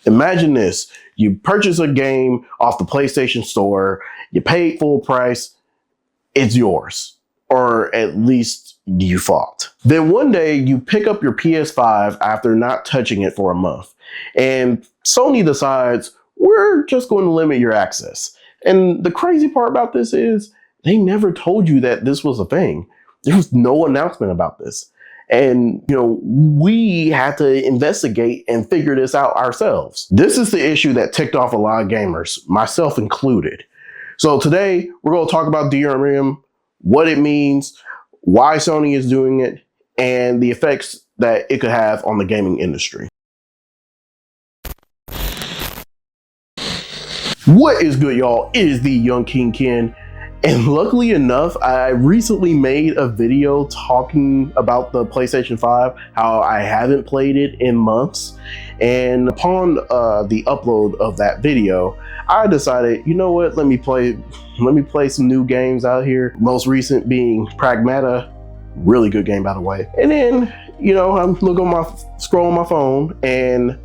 Imagine this. You purchase a game off the PlayStation Store, you paid full price, it's yours. Or at least you thought. Then one day you pick up your PS5 after not touching it for a month. And Sony decides, we're just going to limit your access. And the crazy part about this is they never told you that this was a thing. There was no announcement about this. And, we had to investigate and figure this out ourselves. This is the issue that ticked off a lot of gamers, myself included. So today we're going to talk about DRM, what it means, why Sony is doing it, and the effects that it could have on the gaming industry. What is good, y'all? It is TheYoungKingKen, and luckily enough, I recently made a video talking about the PlayStation 5, how I haven't played it in months, and upon the upload of that video, I decided, you know what, let me play some new games out here. Most recent being Pragmata, really good game by the way. And then, I'm scrolling my phone, and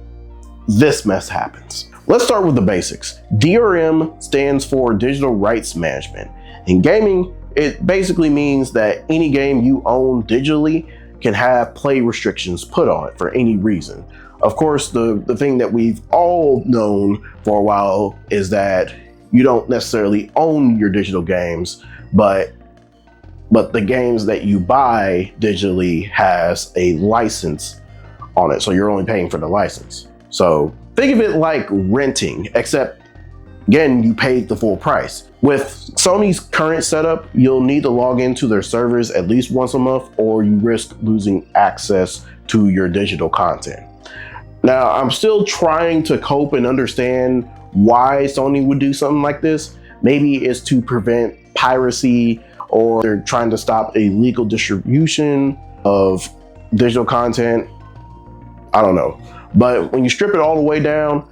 this mess happens. Let's start with the basics. DRM stands for Digital Rights Management. In gaming, it basically means that any game you own digitally can have play restrictions put on it for any reason. Of course, the thing that we've all known for a while is that you don't necessarily own your digital games, but the games that you buy digitally has a license on it, so you're only paying for the license. So think of it like renting, except again, you paid the full price. With Sony's current setup, you'll need to log into their servers at least once a month, or you risk losing access to your digital content. Now, I'm still trying to cope and understand why Sony would do something like this. Maybe it's to prevent piracy, or they're trying to stop illegal distribution of digital content. I don't know. But when you strip it all the way down,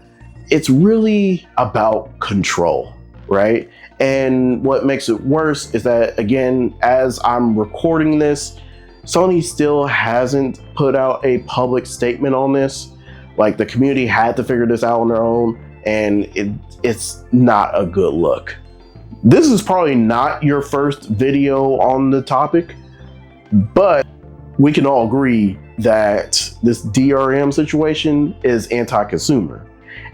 it's really about control, right? And what makes it worse is that, again, as I'm recording this, Sony still hasn't put out a public statement on this. Like, the community had to figure this out on their own, and it's not a good look. This is probably not your first video on the topic, but we can all agree that this DRM situation is anti-consumer,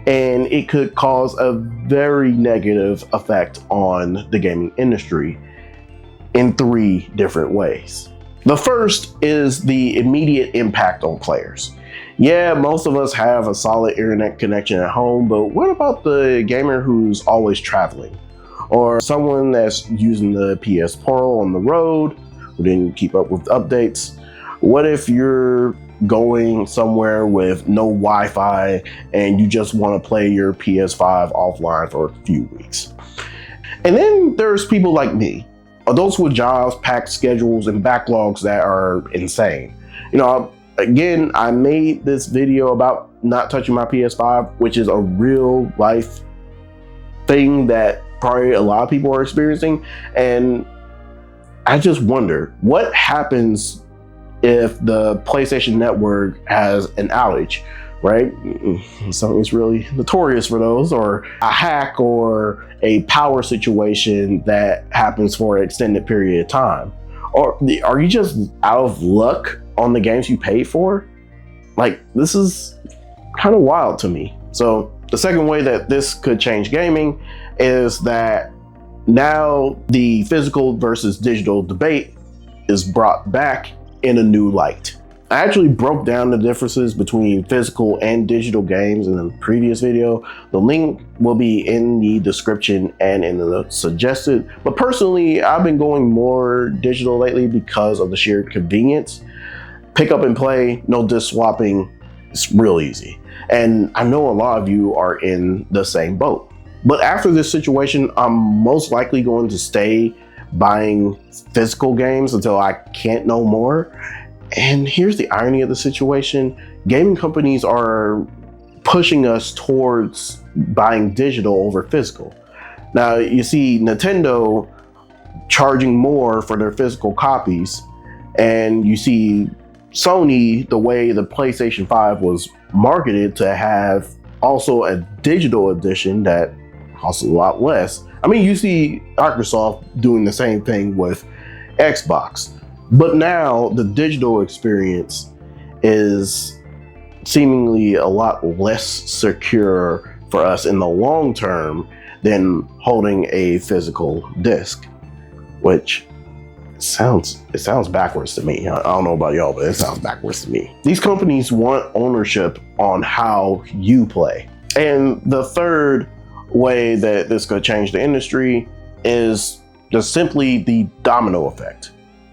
and it could cause a very negative effect on the gaming industry in 3 different ways. The first is the immediate impact on players. Yeah, most of us have a solid internet connection at home, but what about the gamer who's always traveling? Or someone that's using the PS Portal on the road, who didn't keep up with updates? What if you're going somewhere with no Wi-Fi and you just want to play your PS5 offline for a few weeks? And then there's people like me, adults with jobs, packed schedules, and backlogs that are insane. Again, I made this video about not touching my PS5, which is a real life thing that probably a lot of people are experiencing. And I just wonder, what happens if the PlayStation Network has an outage, right? Something's really notorious for those, or a hack or a power situation that happens for an extended period of time. Or are you just out of luck on the games you paid for? Like, this is kind of wild to me. So the second way that this could change gaming is that now the physical versus digital debate is brought back in a new light. I actually broke down the differences between physical and digital games in the previous video. The link will be in the description and in the suggested, but personally, I've been going more digital lately because of the sheer convenience. Pick up and play, no disc swapping, it's real easy. And I know a lot of you are in the same boat. But after this situation, I'm most likely going to stay buying physical games until I can't no more. And here's the irony of the situation. Gaming companies are pushing us towards buying digital over physical. Now, you see Nintendo charging more for their physical copies, and you see Sony, the way the PlayStation 5 was marketed to have also a digital edition that costs a lot less. I mean, you see Microsoft doing the same thing with Xbox, but now the digital experience is seemingly a lot less secure for us in the long term than holding a physical disc, which it sounds backwards to me. I don't know about y'all, but it sounds backwards to me. These companies want ownership on how you play. And the third way that this could change the industry is just simply the domino effect.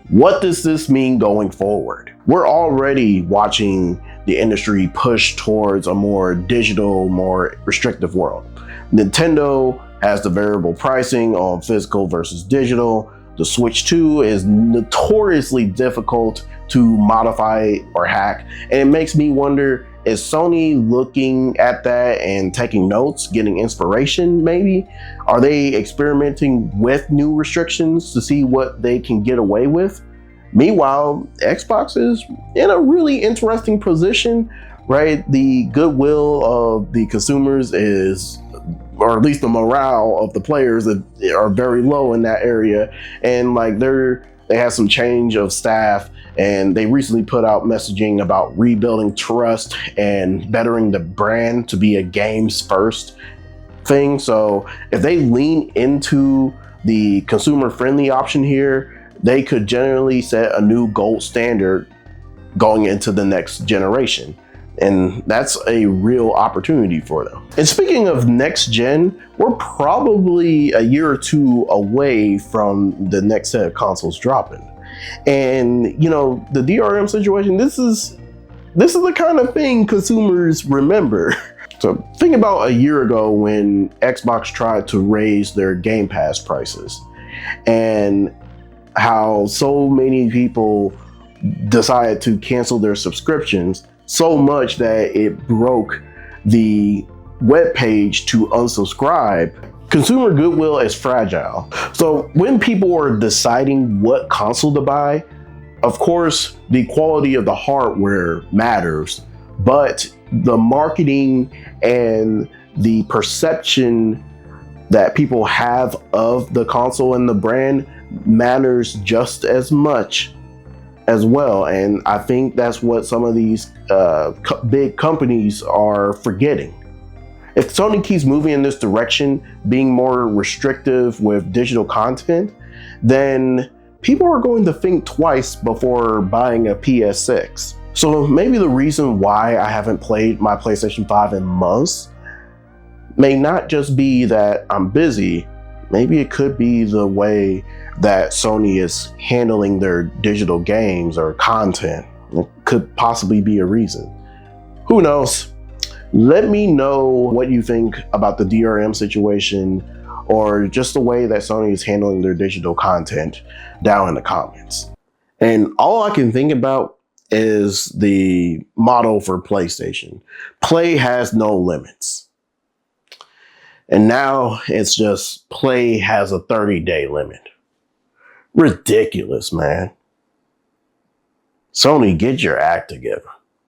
What does this mean going forward? We're already watching the industry push towards a more digital, more restrictive world. Nintendo has the variable pricing on physical versus digital. The Switch 2 is notoriously difficult to modify or hack. And it makes me wonder, is Sony looking at that and taking notes, getting inspiration maybe? Are they experimenting with new restrictions to see what they can get away with? Meanwhile, Xbox is in a really interesting position, right? The goodwill of the consumers is, or at least the morale of the players are very low in that area. And like they have some change of staff, and they recently put out messaging about rebuilding trust and bettering the brand to be a games first thing. So if they lean into the consumer friendly option here, they could generally set a new gold standard going into the next generation. And that's a real opportunity for them. And speaking of next gen, we're probably a year or two away from the next set of consoles dropping. And you know, the DRM situation, this is the kind of thing consumers remember. So think about a year ago when Xbox tried to raise their Game Pass prices, and how so many people decided to cancel their subscriptions, so much that it broke the web page to unsubscribe. Consumer goodwill is fragile. So when people are deciding what console to buy, of course, the quality of the hardware matters, but the marketing and the perception that people have of the console and the brand matters just as much as well. And I think that's what some of these big companies are forgetting. If Sony keeps moving in this direction, being more restrictive with digital content, then people are going to think twice before buying a PS6. So maybe the reason why I haven't played my PlayStation 5 in months may not just be that I'm busy. Maybe it could be the way that Sony is handling their digital games or content. It could possibly be a reason. Who knows? Let me know what you think about the DRM situation, or just the way that Sony is handling their digital content down in the comments. And all I can think about is the motto for PlayStation. Play has no limits. And now it's just play has a 30-day limit. Ridiculous, man. Sony, get your act together.